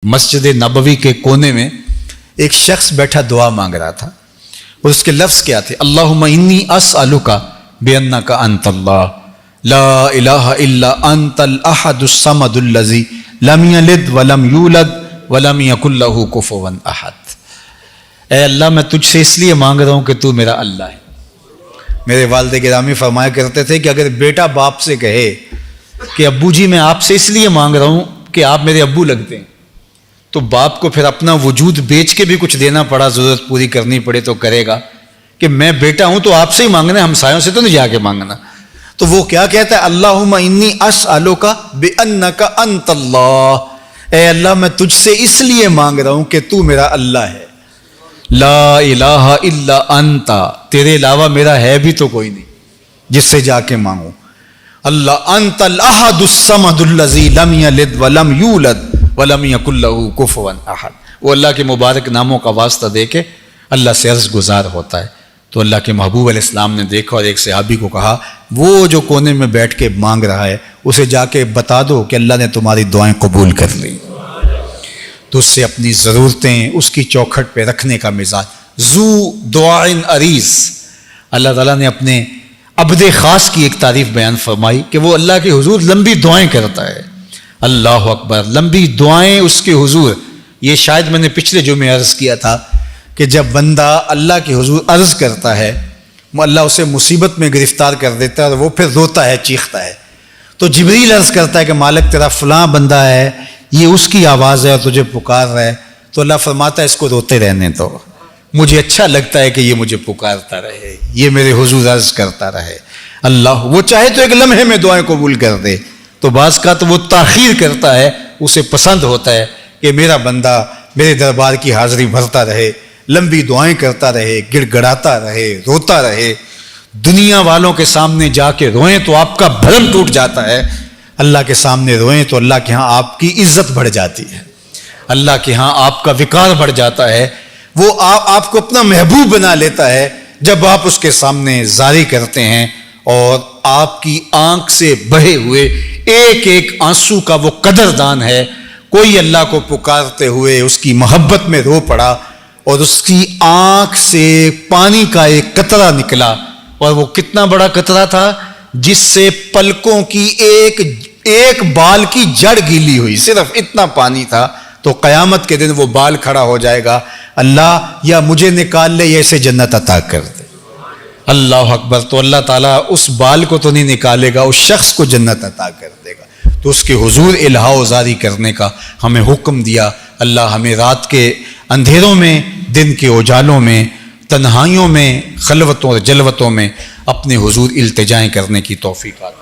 مسجد نبوی کے کونے میں ایک شخص بیٹھا دعا مانگ رہا تھا، اور اس کے لفظ کیا تھے؟ اللہم انی اسألک بانک انت اللہ لا الہ الا انت الاحد الصمد الذی لم یلد ولم یولد ولم یکن لہ کفوا احد۔ اے اللہ، میں تجھ سے اس لیے مانگ رہا ہوں کہ تو میرا اللہ ہے۔ میرے والد گرامی فرمایا کرتے تھے کہ اگر بیٹا باپ سے کہے کہ ابو جی میں آپ سے اس لیے مانگ رہا ہوں کہ آپ میرے ابو لگتے ہیں، تو باپ کو پھر اپنا وجود بیچ کے بھی کچھ دینا پڑا، ضرورت پوری کرنی پڑے تو کرے گا کہ میں بیٹا ہوں تو آپ سے ہی مانگنا ہے، ہمسایوں سے تو نہیں جا کے مانگنا۔ تو وہ کیا کہتا ہے؟ اللہم انی اسألک بانک انت اللہ، اے اللہ میں تجھ سے اس لیے مانگ رہا ہوں کہ تو میرا اللہ ہے۔ لا الہ الا انت، تیرے علاوہ میرا ہے بھی تو کوئی نہیں جس سے جا کے مانگوں۔ اللہ انت الاحد الصمد الذی لم یلد ولم یولد ولم یکن لہ کفوا احد۔ وہ اللہ کے مبارک ناموں کا واسطہ دے کے اللہ سے عرض گزار ہوتا ہے۔ تو اللہ کے محبوب علیہ السلام نے دیکھا اور ایک صحابی کو کہا، وہ جو کونے میں بیٹھ کے مانگ رہا ہے اسے جا کے بتا دو کہ اللہ نے تمہاری دعائیں قبول کر لی۔ تو اس سے اپنی ضرورتیں اس کی چوکھٹ پہ رکھنے کا مزاج، ذو دعائن عریض۔ اللہ تعالیٰ نے اپنے عبد خاص کی ایک تعریف بیان فرمائی کہ وہ اللہ کے حضور لمبی دعائیں کرتا ہے۔ اللہ اکبر، لمبی دعائیں اس کے حضور۔ یہ شاید میں نے پچھلے جمعے عرض کیا تھا کہ جب بندہ اللہ کے حضور عرض کرتا ہے، اللہ اسے مصیبت میں گرفتار کر دیتا ہے اور وہ پھر روتا ہے، چیختا ہے، تو جبریل عرض کرتا ہے کہ مالک تیرا فلاں بندہ ہے، یہ اس کی آواز ہے اور تجھے پکار رہا ہے، تو اللہ فرماتا ہے اس کو روتے رہنے دو، مجھے اچھا لگتا ہے کہ یہ مجھے پکارتا رہے، یہ میرے حضور عرض کرتا رہے۔ اللہ وہ چاہے تو ایک لمحے میں دعائیں قبول کر دے، تو بعض کا تو وہ تاخیر کرتا ہے، اسے پسند ہوتا ہے کہ میرا بندہ میرے دربار کی حاضری بھرتا رہے، لمبی دعائیں کرتا رہے، گڑ گڑاتا رہے، روتا رہے۔ دنیا والوں کے سامنے جا کے روئیں تو آپ کا بھرم ٹوٹ جاتا ہے، اللہ کے سامنے روئیں تو اللہ کے ہاں آپ کی عزت بڑھ جاتی ہے، اللہ کے ہاں آپ کا وقار بڑھ جاتا ہے، وہ آپ کو اپنا محبوب بنا لیتا ہے جب آپ اس کے سامنے زاری کرتے ہیں، اور آپ کی آنکھ سے بہے ہوئے ایک ایک آنسو کا وہ قدردان ہے۔ کوئی اللہ کو پکارتے ہوئے اس کی محبت میں رو پڑا اور اس کی آنکھ سے پانی کا ایک قطرہ نکلا، اور وہ کتنا بڑا قطرہ تھا، جس سے پلکوں کی ایک بال کی جڑ گیلی ہوئی، صرف اتنا پانی تھا۔ تو قیامت کے دن وہ بال کھڑا ہو جائے گا، اللہ یا مجھے نکال لے یا اسے جنت عطا کر دے۔ اللہ اکبر، تو اللہ تعالیٰ اس بال کو تو نہیں نکالے گا، اس شخص کو جنت عطا کر دے گا۔ تو اس کے حضور الہا و زاری کرنے کا ہمیں حکم دیا۔ اللہ ہمیں رات کے اندھیروں میں، دن کے اجالوں میں، تنہائیوں میں، خلوتوں اور جلوتوں میں اپنے حضور التجائیں کرنے کی توفیق عطا